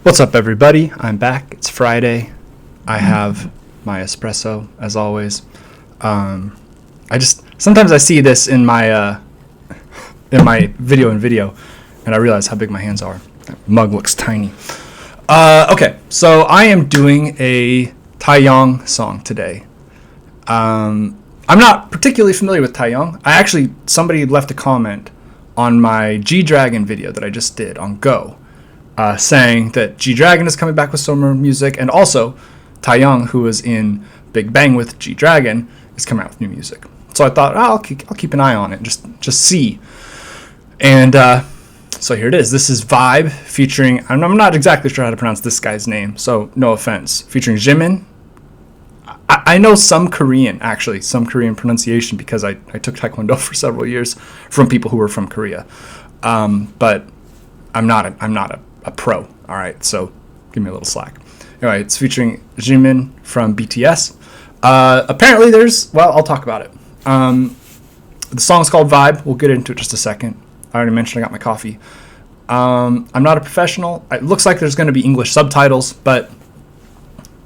What's up, everybody? I'm back. It's Friday. I have my espresso, as always. Sometimes I see this in my video, and I realize how big my hands are. That mug looks tiny. Okay, so I am doing a TAEYANG song today. I'm not particularly familiar with TAEYANG. Somebody left a comment on my G-Dragon video that I just did on Go, saying that G-Dragon is coming back with summer music, and also TAEYANG, who was in Big Bang with G-Dragon, is coming out with new music. So I thought, I'll keep an eye on it, just see. And so here it is. This is Vibe featuring, I'm not exactly sure how to pronounce this guy's name, so no offense, featuring Jimin. I know some Korean pronunciation because I took Taekwondo for several years from people who were from Korea. But I'm not a pro, all right? So give me a little slack. Anyway, it's featuring Jimin from BTS. Apparently I'll talk about it. The song's called Vibe. We'll get into it in just a second. I already mentioned I got my coffee. I'm not a professional. It looks like there's going to be English subtitles, but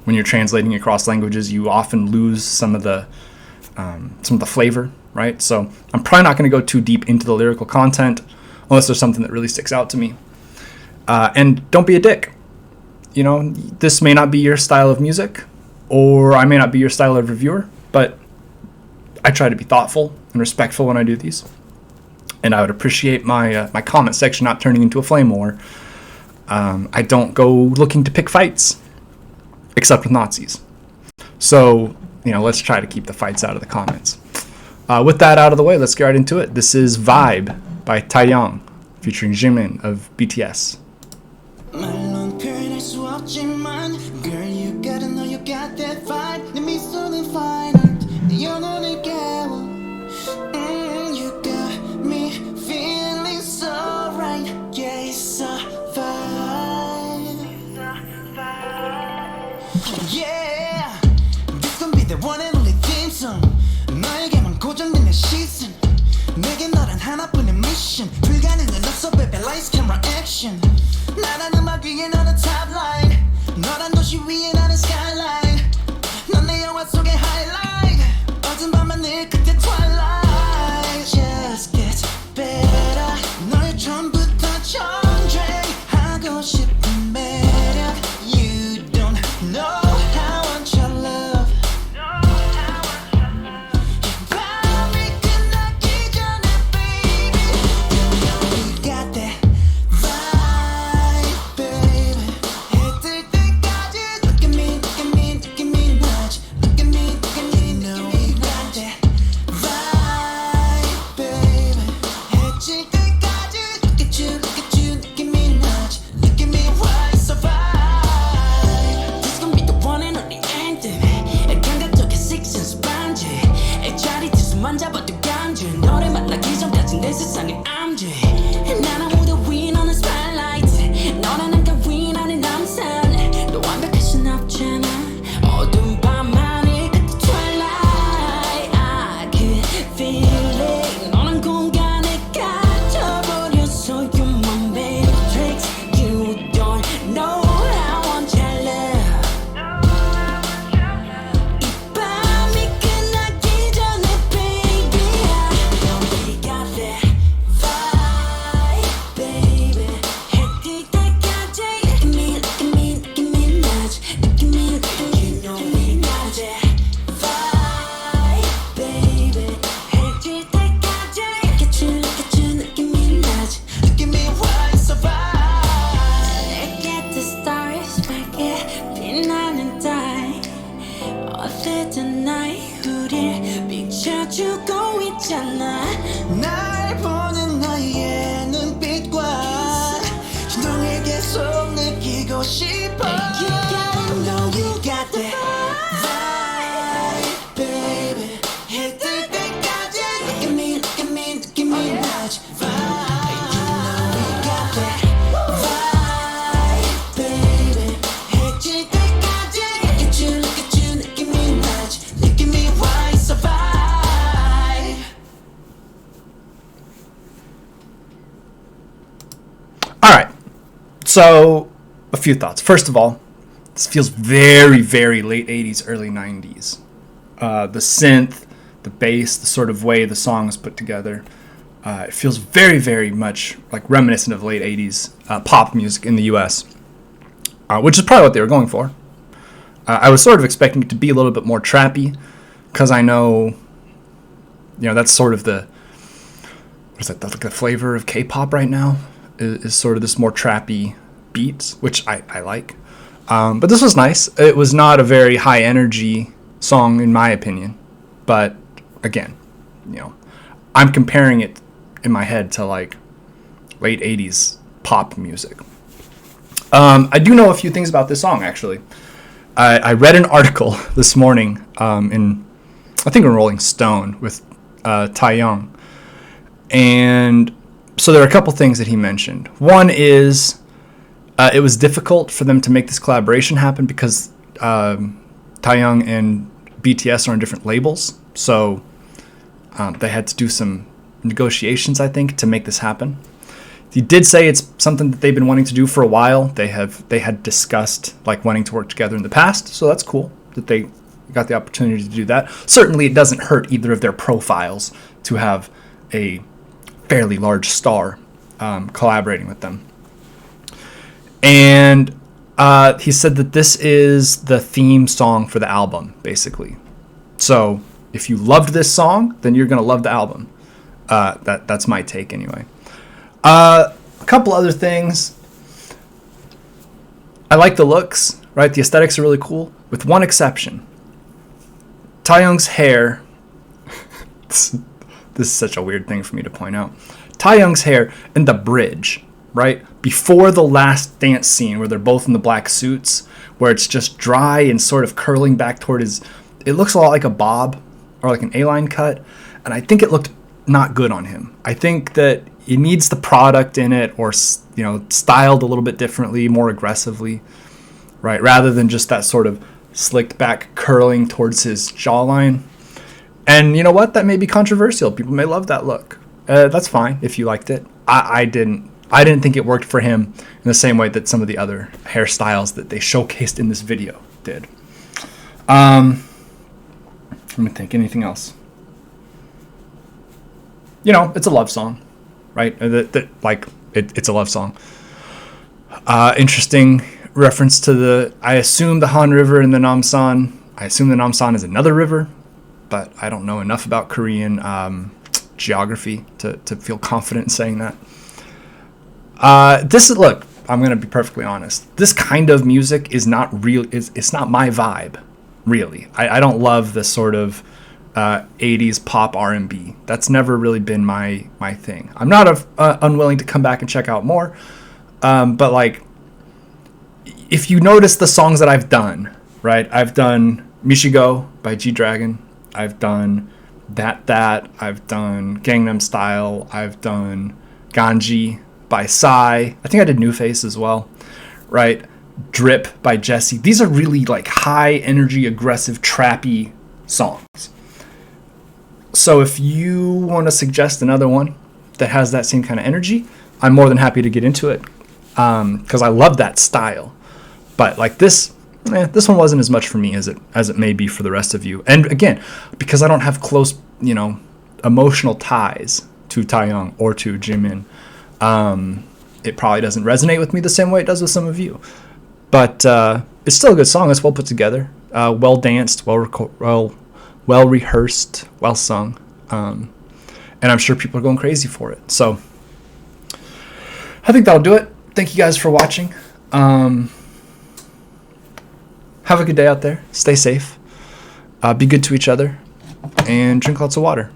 when you're translating across languages, you often lose some of the flavor, right? So I'm probably not going to go too deep into the lyrical content unless there's something that really sticks out to me. And don't be a dick. You know, this may not be your style of music, or I may not be your style of reviewer, but I try to be thoughtful and respectful when I do these. And I would appreciate my comment section not turning into a flame war. I don't go looking to pick fights, except with Nazis. So, let's try to keep the fights out of the comments. With that out of the way, let's get right into it. This is Vibe by TAEYANG, featuring Jimin of BTS. Girl, you gotta know you got that vibe. Let me slowly find your lonely girl. You got me feeling so right. Yeah, it's a vibe. Yeah, this gon' be the one and only theme song. 너에게만 고정된 내 시선. 내게 너란 하나뿐인 미션. 불가능은 없어, baby. Lights, camera, action. 나란 음악 위에 너는 top line. 너란 도시 위에 나는 skyline. 넌 내 영화 속의 highlight. 어두운 밤하늘 끝에 twilight. Just gets better. 너의 처음부터 정죄하고 싶은 매력. You don't know how I want your love. 밤이 끝나기 전에, baby. You got that vibe, baby. 해뜰 때까지 look at me, look at me, look at me, nudge. Look at me, look at me, look at me, got that vibe, baby. 해질 때까지 look at you, look at you, look at me, nudge. Look at me, why so vibe? This gon' be the one and only anthem. 감각적인 six sense 반지. 자리에서만 잡아도 간지. 너를 만나기 전까지 내 세상에 암지. 난 아무도 위 너는 spotlight. 너라는 가위 나는 남산. 너 완벽할 순 없잖아. 어두운 밤하늘 끝에 twilight. I could feel it. 너란 공간에 갇혀버렸어. You're my matrix. You don't know how I want your love. 이 밤이 끝나기 전에, baby. We got that vibe, baby. 해뜰 때까지 look at me, look at me, look at me, nudge. Look at me, look at me, you know we got that vibe, baby. 해질 때까지 look at you, look at you, look at me, nudge. Look at me, why so vibe? Look at the stars, 밝게 빛나는 달. 어쨌든 나의 우릴 비춰주고 있잖아. 날 보는 너의 눈빛과 너에게 계속 느끼고 싶어. You gotta know you got that vibe, baby. 해뜰 때까지 look at me, look at me, look at me, nudge. Vibe, you know we got that vibe, baby. 해질 때까지 look at you, look at you, look at me, nudge. Look at me, why so vibe? All right. So a few thoughts. First of all, this feels very, very late 80s, early 90s. The synth, the bass, the sort of way the song is put together. It feels very, very much like reminiscent of late 80s pop music in the US, which is probably what they were going for. I was sort of expecting it to be a little bit more trappy, because I know, that's sort of the flavor of K-pop right now, is sort of this more trappy beat, which I like. But this was nice. It was not a very high energy song in my opinion, but again, I'm comparing it in my head to like late 80s pop music. I do know a few things about this song, actually. I read an article this morning in, I think, in Rolling Stone with TAEYANG. And so there are a couple things that he mentioned. One is it was difficult for them to make this collaboration happen because TAEYANG and BTS are on different labels. So they had to do some negotiations, I think, to make this happen. He did say it's something that they've been wanting to do for a while. They had discussed like wanting to work together in the past, so that's cool that they got the opportunity to do that. Certainly, it doesn't hurt either of their profiles to have a fairly large star collaborating with them. And he said that this is the theme song for the album, basically. So if you loved this song, then you're gonna love the album. That's my take anyway. A couple other things. I like the looks, right? The aesthetics are really cool, with one exception. TAEYANG's hair. This is such a weird thing for me to point out. TAEYANG's hair in the bridge, right? Before the last dance scene where they're both in the black suits, where it's just dry and sort of curling back toward his... It looks a lot like a bob or like an A-line cut, and I think it looked not good on him. I think that it needs the product in it, or styled a little bit differently, more aggressively, right? Rather than just that sort of slicked back curling towards his jawline. And you know what? That may be controversial. People may love that look. That's fine if you liked it. I didn't think it worked for him in the same way that some of the other hairstyles that they showcased in this video did. Let me think. Anything else? It's a love song, right? It's a love song. Interesting reference to I assume the Han River and the Namsan. I assume the Namsan is another river, but I don't know enough about Korean geography to feel confident in saying that. Look, I'm going to be perfectly honest. This kind of music is not real. It's not my vibe, really. I don't love this sort of 80s pop R&B. That's never really been my thing. I'm not unwilling to come back and check out more, but like, if you notice the songs that I've done, right? I've done Mishigo by G-Dragon. I've done That. I've done Gangnam Style. I've done Ganji by Psy. I think I did New Face as well, right? Drip by Jesse. These are really like high energy, aggressive, trappy songs. So if you want to suggest another one that has that same kind of energy, I'm more than happy to get into it, because I love that style. But like this one wasn't as much for me as it may be for the rest of you. And again, because I don't have close, emotional ties to TAEYANG or to Jimin, it probably doesn't resonate with me the same way it does with some of you. But it's still a good song. It's well put together, well danced, well rehearsed, well sung, and I'm sure people are going crazy for it. So I think that'll do it. Thank you guys for watching. Have a good day out there. Stay safe. Be good to each other, and drink lots of water.